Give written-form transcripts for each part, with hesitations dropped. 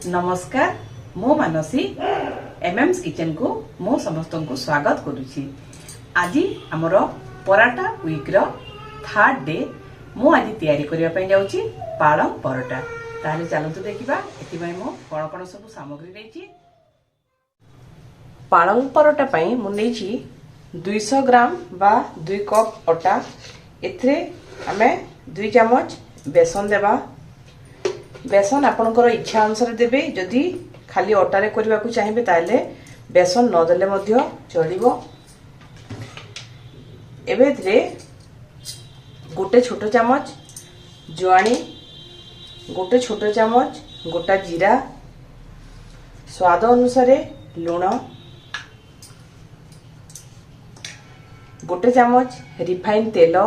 नमस्कार मो मानसी एमएम्स किचन को मो समस्त को स्वागत करुछि। आज हमर पराठा वीक रो थर्ड डे मो आज तैयारी करिया पय जाउछि पालंग परोटा। ताले चलंतु देखिबा एति पय मो कोन कोन सब सामग्री लेछि। पालंग परोटा पय मु नेछि 200 ग्राम बा 2 कप अटा। एथरे हमें 2 चम्मच बेसन देबा। बेसन आपनकर इच्छा अनुसार देबे। जदि खाली अटारे करबा को चाहिबे ताले बेसन न देले मध्य चलिबो। एबे एथरे गोटे छोटो चम्मच जुआनी, गोटे छोटो चम्मच गोटा जीरा, स्वाद अनुसार लूण, गोटे चम्मच रिफाइन तेल,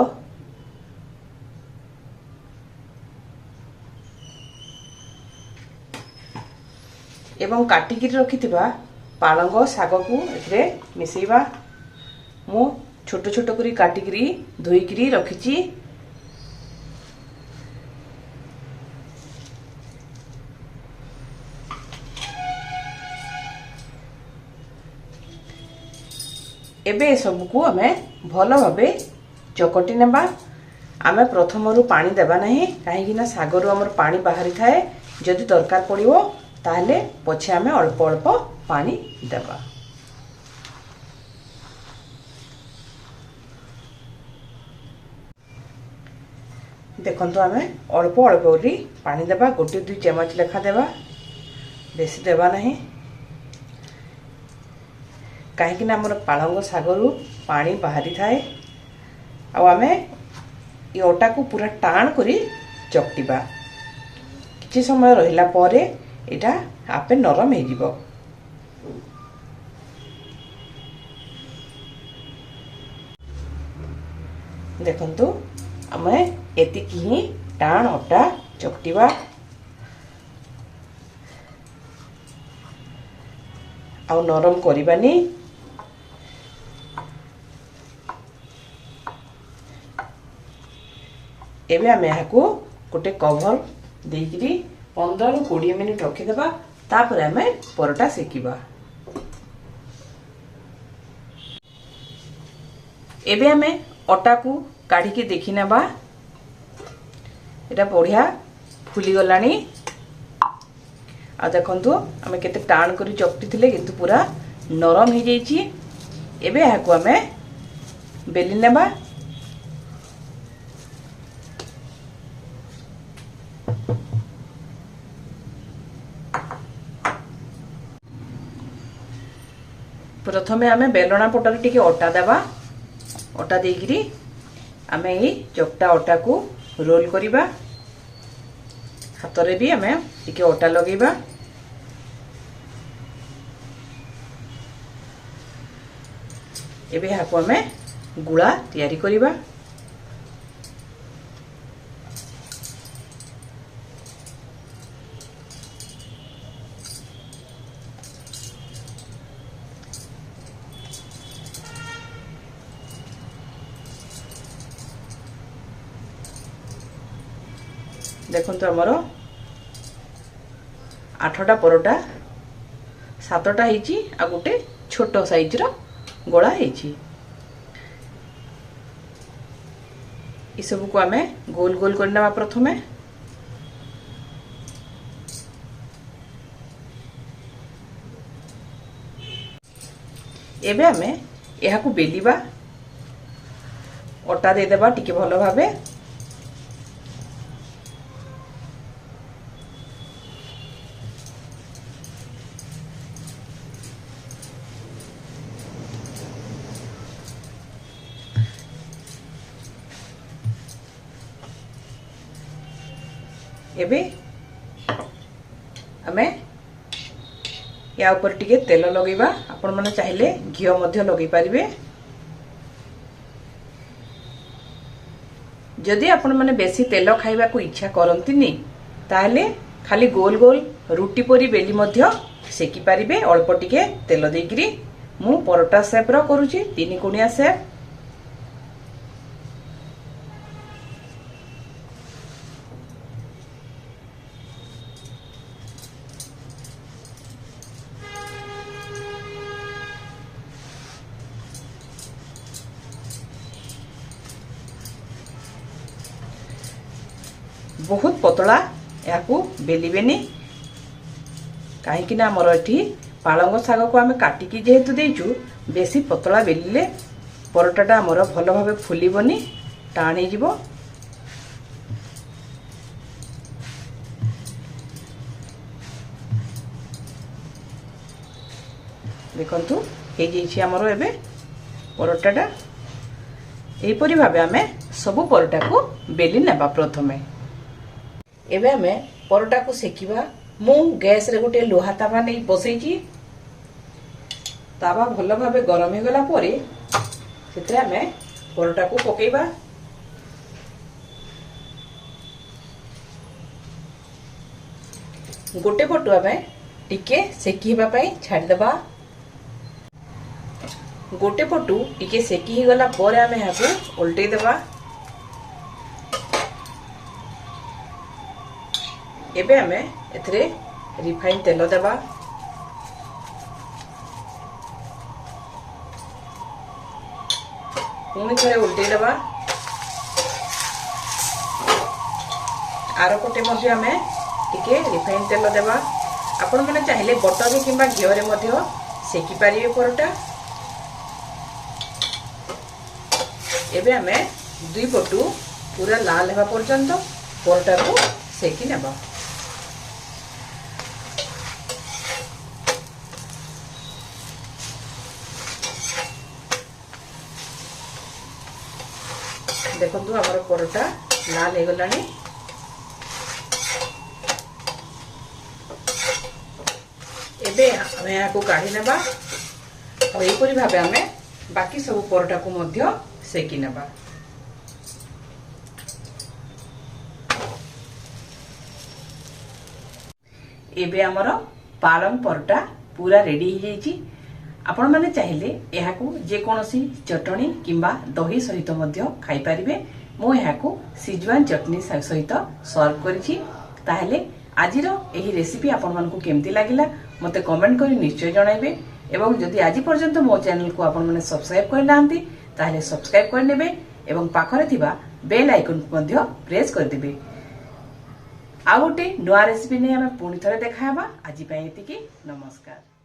एवं काटिकी रखिथिबा पालंग शाग को एथरे मिसेइबा। मु छोटो छोटो करी काटिकी धोईकरी रखिछि। एबे सब को हमें भल भाबे चकटी नेबा। आमे प्रथम रु पानी देबा नहीं, काहेकि ना सागर हमर पानी बाहरी थाए। जदि दरकार पड़िवो ताहले पछे आमे अल्प अल्प पानी देबा। देखंतु आमे अल्प अल्प करी पानी देबा। गोटे 2 चम्मच लेखा देबा, बेसी देबा नहीं, काहेकि ना हमर पालंग सागरु पानी बाहरी थाए। आ आमे ई ओटा को पूरा टाण करी चकटिबा। किछि समय रहिला परे एटा आपे नरम हे जिवो। देखंतु आमे एतिकी ही टाण अटा चकटिबा। आ नरम करिबानी। एबे आमे हाको गोटे कवर देइकरी 15 ରୁ 20 मिनिट रखिदेबा। तापर आमे परोटा सेकिबा। एबे आमे अटा को काढ़ी के देखि नेबा। एटा बढ़िया फुली गलानी। आ देखंतु आमे केते टाण करी चकटी थिले किंतु पूरा नरम हे जाईची। एबे हाको आमे बेली नेबा। प्रथमे आमे बेलना पटारे टिके अटा देबा। अटा देइकरी आमे ई चकटा अटा को रोल करिबा। हातरे भी आमे टिके अटा लगेबा। एबे हाको आमे गुळा तयारी करिबा। देखंतु हमरो 8टा परोटा 7टा हेची। आ गोटे छोटो साइज रो गोळा हेची। ई सब को आमे गोल गोल करनेबा। प्रथमे एबे आमे एहा को बेलिबा। अटा दे देबा टिके भलो भाबे। एबे आमे या ऊपर टिके तेल लगेबा। आपण माने चाहिले घियो मध्य लगै परिबे। जदि आपण माने बेसी तेल खाइबा को इच्छा करंतिनी ताहले खाली गोल गोल रुटी परी बेली मध्य सेकी परिबे। अल्प टिके तेल देइकरी मु परोटा शेप रो करूची, 3 कोणिया शेप। बहुत पतला या बेलिबेनी कहीं आमर ये पालंग शाग को आम काटिकी जेहेतु देचु बेसी पतला बेलिले परोटाटा आमर भल भाव फुलबनी टाण हो। देखंतु हो आमर एबे परोटाटा एपरी भावे आमे सबु परोटा को बेली नेबा। प्रथमे एबे आमे परोटा को सेकिबा। मु गैस रे गोटे लोहा तावा नहीं बसैची। तावा भल भावे गरम हो गला परे सेते आमे परोटा को पकेबा। गोटे पटु आमे टिके सेकीबा पई छाडी देबा। गोटे पटु टिके सेकी ही गला परे आमे हाकु उल्टै देबा। एबे आमे एथरे रिफाइन तेल देबा। पुणी थरे उल्टै देबा। आर पटे मध्ये आमे टिके रिफाइन तेल देबा। आपण माने चाहिले बटर किंबा घिओ रे मध्ये सेकी पारिबे परोटा। एबे आमे दुई पटु पूरा लाल हेबा पर्यंत परोटा को सेकी नेबा। देखंतु हमर परोटा लाल हे गलानी। एबे आमे याको काढी नेबा और एपरी भाबे आमे बाकी सब परोटा को मध्य सेकी नेबा। एबे हमर पालंग परोटा पूरा रेडी हो जाइछि। आपण माने चाहिले एहाकू जे कोनोसी चटणी किंबा दही सहित मध्य खाई परिबे। मो एहाकू सिजवान चटनी सहित सर्व करिछि। ताहेले आजिरो एही रेसिपी आपण मानकू केमती लागिला मते कमेंट करी निश्चय जणाइबे। एवं जदि आज पर्यंत मो चैनल को आपण माने सब्सक्राइब कर नांती ताहेले सब्सक्राइब कर नेबे एवं पाखरे थिबा बेल आइकन को मध्य प्रेस कर देबे। आ गोटे नुआ रेसिपी नै हम पुणी थरे देखाबा। आज पई एतिकी नमस्कार।